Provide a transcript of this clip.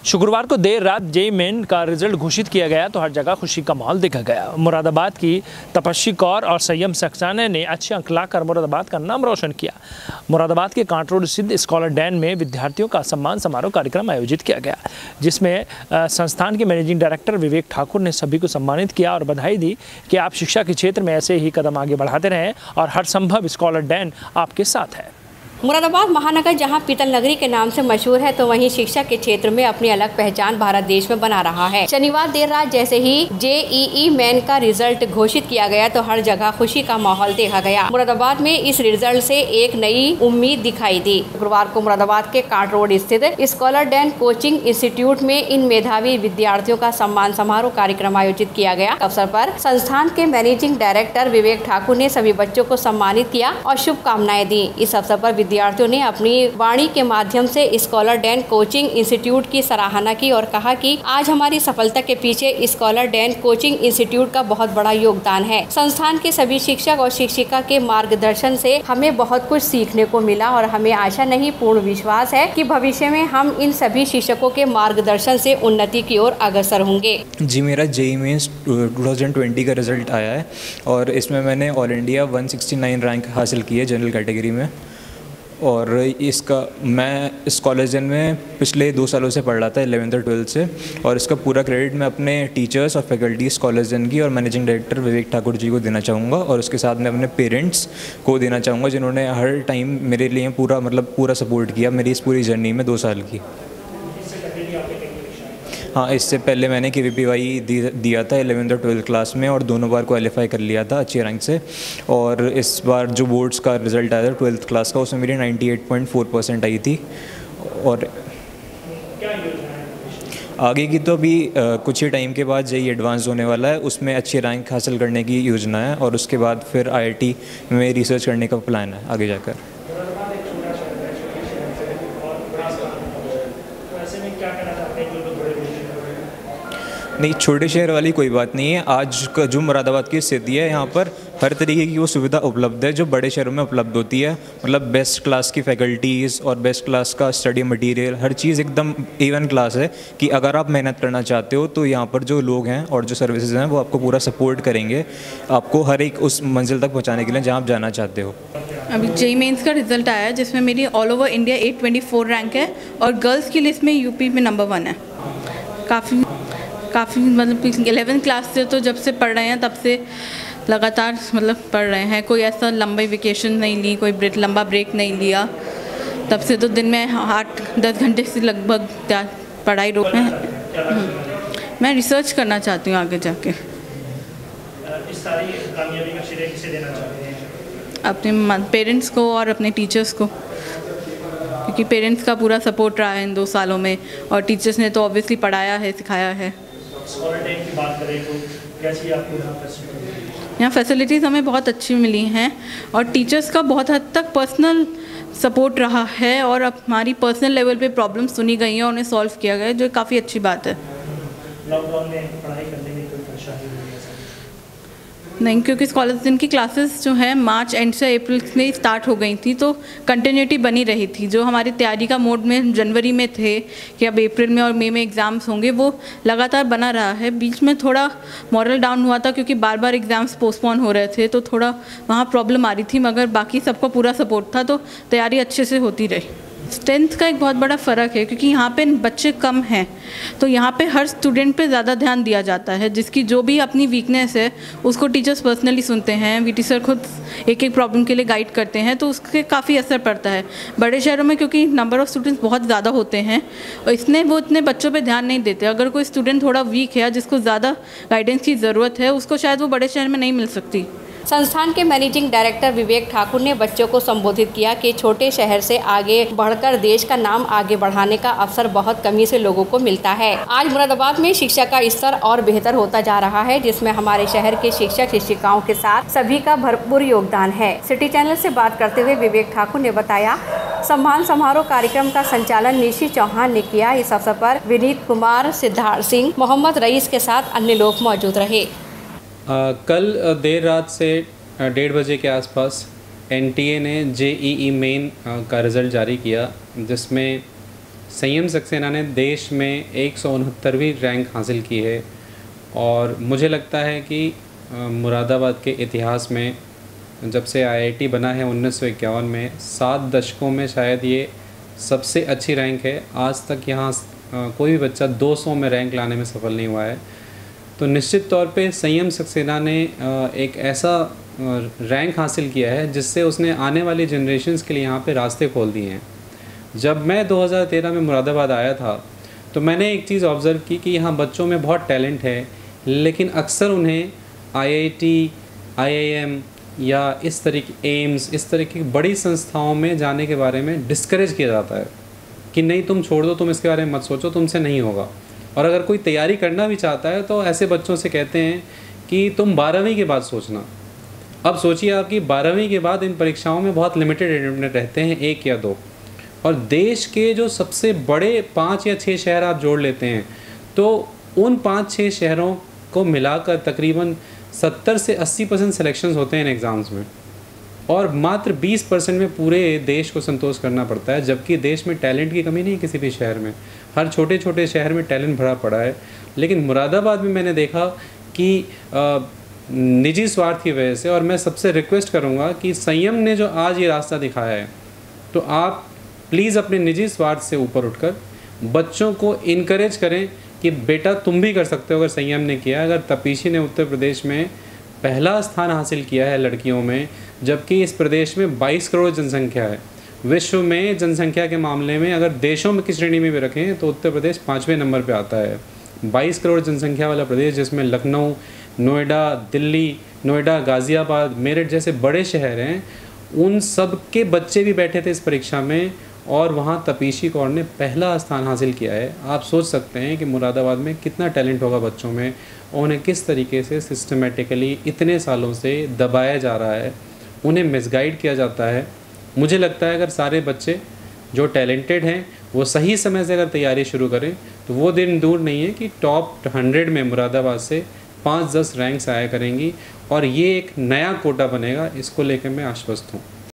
शुक्रवार को देर रात जेईई मेन का रिजल्ट घोषित किया गया तो हर जगह खुशी का माहौल देखा गया। मुरादाबाद की तपस्वी कौर और संयम सक्सेना ने अच्छे अंक लाकर मुरादाबाद का नाम रोशन किया। मुरादाबाद के कांट रोड स्थित स्कॉलर डैन में विद्यार्थियों का सम्मान समारोह कार्यक्रम आयोजित किया गया, जिसमें संस्थान के मैनेजिंग डायरेक्टर विवेक ठाकुर ने सभी को सम्मानित किया और बधाई दी कि आप शिक्षा के क्षेत्र में ऐसे ही कदम आगे बढ़ाते रहें और हर संभव स्कॉलर डैन आपके साथ है। मुरादाबाद महानगर जहां पीतल नगरी के नाम से मशहूर है, तो वहीं शिक्षा के क्षेत्र में अपनी अलग पहचान भारत देश में बना रहा है। शनिवार देर रात जैसे ही जेईई मेन का रिजल्ट घोषित किया गया तो हर जगह खुशी का माहौल देखा गया। मुरादाबाद में इस रिजल्ट से एक नई उम्मीद दिखाई दी। शुक्रवार को मुरादाबाद के कांट रोड स्थित स्कॉलर डैन कोचिंग इंस्टीट्यूट में इन मेधावी विद्यार्थियों का सम्मान समारोह कार्यक्रम आयोजित किया गया। अवसर पर संस्थान के मैनेजिंग डायरेक्टर विवेक ठाकुर ने सभी बच्चों को सम्मानित किया और शुभकामनाएं दी। इस अवसर पर विद्यार्थियों ने अपनी वाणी के माध्यम से स्कॉलर डैन कोचिंग इंस्टीट्यूट की सराहना की और कहा कि आज हमारी सफलता के पीछे स्कॉलर डैन कोचिंग इंस्टीट्यूट का बहुत बड़ा योगदान है। संस्थान के सभी शिक्षक और शिक्षिका के मार्गदर्शन से हमें बहुत कुछ सीखने को मिला और हमें आशा नहीं पूर्ण विश्वास है कि भविष्य में हम इन सभी शिक्षकों के मार्गदर्शन से उन्नति की ओर अग्रसर होंगे। जी, मेरा जेईई मेंस 2020 का रिजल्ट आया है और इसमें मैंने ऑल इंडिया 169 रैंक हासिल की है जनरल कैटेगरी में। और मैं इस कॉलेज में पिछले 2 सालों से पढ़ रहा था 11th और 12th से, और इसका पूरा क्रेडिट मैं अपने टीचर्स और फैकल्टीज कॉलेज की और मैनेजिंग डायरेक्टर विवेक ठाकुर जी को देना चाहूँगा, और उसके साथ में अपने पेरेंट्स को देना चाहूँगा जिन्होंने हर टाइम मेरे लिए पूरा सपोर्ट किया मेरी इस पूरी जर्नी में 2 साल की। हाँ, इससे पहले मैंने KVPY दिया था 11th और 12th क्लास में और दोनों बार क्वालिफाई कर लिया था अच्छे रैंक से। और इस बार जो बोर्ड्स का रिज़ल्ट आया था 12th क्लास का, उसमें मेरी 98.4% आई थी। और आगे की तो अभी कुछ ही टाइम के बाद जेईई एडवांस होने वाला है, उसमें अच्छे रैंक हासिल करने की योजना है और उसके बाद फिर IIT में रिसर्च करने का प्लान है आगे जाकर। नहीं, छोटे शहर वाली कोई बात नहीं है। आज का जो मुरादाबाद की स्थिति है, यहाँ पर हर तरीके की वो सुविधा उपलब्ध है जो बड़े शहरों में उपलब्ध होती है। मतलब बेस्ट क्लास की फैकल्टीज़ और बेस्ट क्लास का स्टडी मटेरियल, हर चीज़ एकदम A1 क्लास है कि अगर आप मेहनत करना चाहते हो तो यहाँ पर जो लोग हैं और जो सर्विसेज हैं वो आपको पूरा सपोर्ट करेंगे, आपको हर एक उस मंजिल तक पहुँचाने के लिए जहाँ आप जाना चाहते हो। अभी जेईई मेंस का रिजल्ट आया है जिसमें मेरी ऑल ओवर इंडिया 824 रैंक है और गर्ल्स की लिस्ट में यूपी में नंबर 1 है। काफ़ी मतलब 11th क्लास से तो जब से पढ़ रहे हैं तब से लगातार मतलब पढ़ रहे हैं। कोई ऐसा लंबी वेकेशन नहीं ली, कोई लंबा ब्रेक नहीं लिया। तब से तो दिन में 8-10 घंटे से लगभग पढ़ाई रोक है। मैं रिसर्च करना चाहती हूँ आगे जाके। इस सारी कामयाबी का श्रेय किसे देना चाहते हैं? अपने पेरेंट्स को और अपने टीचर्स को, क्योंकि पेरेंट्स का पूरा सपोर्ट रहा है इन 2 सालों में और टीचर्स ने तो ऑब्वियसली पढ़ाया है, सिखाया है। स्कॉलर डैन की बात करें तो कैसी आपको यहाँ फैसिलिटीज़ हमें बहुत अच्छी मिली हैं और टीचर्स का बहुत हद तक पर्सनल सपोर्ट रहा है और अब हमारी पर्सनल लेवल पे प्रॉब्लम्स सुनी गई हैं और उन्हें सॉल्व किया गया है, जो काफ़ी अच्छी बात है। लॉकडाउन में पढ़ाई करने में कोई परेशानी हुई? नहीं, क्योंकि कॉलेज की क्लासेस जो है मार्च एंड से अप्रैल में स्टार्ट हो गई थी तो कंटिन्यूटी बनी रही थी। जो हमारी तैयारी का मोड में जनवरी में थे कि अब अप्रैल में और मई में एग्ज़ाम्स होंगे, वो लगातार बना रहा है। बीच में थोड़ा मॉरल डाउन हुआ था क्योंकि बार बार एग्ज़ाम्स पोस्टपोन हो रहे थे, तो थोड़ा वहाँ प्रॉब्लम आ रही थी, मगर बाकी सबका पूरा सपोर्ट था तो तैयारी अच्छे से होती रही। स्ट्रेंथ का एक बहुत बड़ा फ़र्क है क्योंकि यहाँ पे बच्चे कम हैं तो यहाँ पे हर स्टूडेंट पे ज़्यादा ध्यान दिया जाता है। जिसकी जो भी अपनी वीकनेस है उसको टीचर्स पर्सनली सुनते हैं, VT सर खुद एक प्रॉब्लम के लिए गाइड करते हैं, तो उसके काफ़ी असर पड़ता है। बड़े शहरों में क्योंकि नंबर ऑफ़ स्टूडेंट्स बहुत ज़्यादा होते हैं और इसलिए वो इतने बच्चों पर ध्यान नहीं देते। अगर कोई स्टूडेंट थोड़ा वीक है जिसको ज़्यादा गाइडेंस की ज़रूरत है, उसको शायद वो बड़े शहर में नहीं मिल सकती। संस्थान के मैनेजिंग डायरेक्टर विवेक ठाकुर ने बच्चों को संबोधित किया कि छोटे शहर से आगे बढ़कर देश का नाम आगे बढ़ाने का अवसर बहुत कमी से लोगों को मिलता है। आज मुरादाबाद में शिक्षा का स्तर और बेहतर होता जा रहा है, जिसमें हमारे शहर के शिक्षक शिक्षिकाओं के साथ सभी का भरपूर योगदान है। सिटी चैनल से बात करते हुए विवेक ठाकुर ने बताया, सम्मान समारोह कार्यक्रम का संचालन निशी चौहान ने किया। इस अवसर पर विनीत कुमार, सिद्धार्थ सिंह, मोहम्मद रईस के साथ अन्य लोग मौजूद रहे। कल देर रात से 1:30 बजे के आसपास NTA ने जेईई मेन का रिज़ल्ट जारी किया, जिसमें संयम सक्सेना ने देश में 169वीं रैंक हासिल की है और मुझे लगता है कि मुरादाबाद के इतिहास में जब से आईआईटी बना है 1951 में 7 दशकों में शायद ये सबसे अच्छी रैंक है। आज तक यहाँ कोई भी बच्चा 200 में रैंक लाने में सफल नहीं हुआ है। तो निश्चित तौर पे संयम सक्सेना ने एक ऐसा रैंक हासिल किया है जिससे उसने आने वाली जनरेशन्स के लिए यहाँ पे रास्ते खोल दिए हैं। जब मैं 2013 में मुरादाबाद आया था तो मैंने एक चीज़ ऑब्ज़र्व की कि यहाँ बच्चों में बहुत टैलेंट है, लेकिन अक्सर उन्हें आईआईटी, आईआईएम या इस तरीके एम्स, इस तरह की बड़ी संस्थाओं में जाने के बारे में डिस्करेज किया जाता है कि नहीं तुम छोड़ दो, तुम इसके बारे में मत सोचो, तुमसे नहीं होगा। और अगर कोई तैयारी करना भी चाहता है तो ऐसे बच्चों से कहते हैं कि तुम 12वीं के बाद सोचना। अब सोचिए आपकी 12वीं के बाद इन परीक्षाओं में बहुत लिमिटेड एटेम्प्ट रहते हैं, 1 या 2, और देश के जो सबसे बड़े 5 या 6 शहर आप जोड़ लेते हैं तो उन 5-6 शहरों को मिलाकर तकरीबन 70 से 80% सिलेक्शंस होते हैं इन एग्ज़ाम्स में, और मात्र 20% में पूरे देश को संतोष करना पड़ता है। जबकि देश में टैलेंट की कमी नहीं है किसी भी शहर में, हर छोटे छोटे शहर में टैलेंट भरा पड़ा है। लेकिन मुरादाबाद में मैंने देखा कि निजी स्वार्थ की वजह से, और मैं सबसे रिक्वेस्ट करूँगा कि संयम ने जो आज ये रास्ता दिखाया है तो आप प्लीज़ अपने निजी स्वार्थ से ऊपर उठकर बच्चों को इनकरेज करें कि बेटा तुम भी कर सकते हो। अगर संयम ने किया, अगर तपीशी ने उत्तर प्रदेश में पहला स्थान हासिल किया है लड़कियों में, जबकि इस प्रदेश में 22 करोड़ जनसंख्या है, विश्व में जनसंख्या के मामले में अगर देशों में की श्रेणी में भी रखें तो उत्तर प्रदेश 5वें नंबर पे आता है। 22 करोड़ जनसंख्या वाला प्रदेश जिसमें लखनऊ, नोएडा, दिल्ली, नोएडा, गाज़ियाबाद, मेरठ जैसे बड़े शहर हैं, उन सब के बच्चे भी बैठे थे इस परीक्षा में और वहाँ तपीशी कौर ने पहला स्थान हासिल किया है। आप सोच सकते हैं कि मुरादाबाद में कितना टैलेंट होगा बच्चों में, और उन्हें किस तरीके से सिस्टमेटिकली इतने सालों से दबाया जा रहा है, उन्हें मिसगाइड किया जाता है। मुझे लगता है अगर सारे बच्चे जो टैलेंटेड हैं वो सही समय से अगर तैयारी शुरू करें तो वो दिन दूर नहीं है कि टॉप 100 में मुरादाबाद से 5-10 रैंक्स आया करेंगी और ये एक नया कोटा बनेगा। इसको लेकर मैं आश्वस्त हूँ।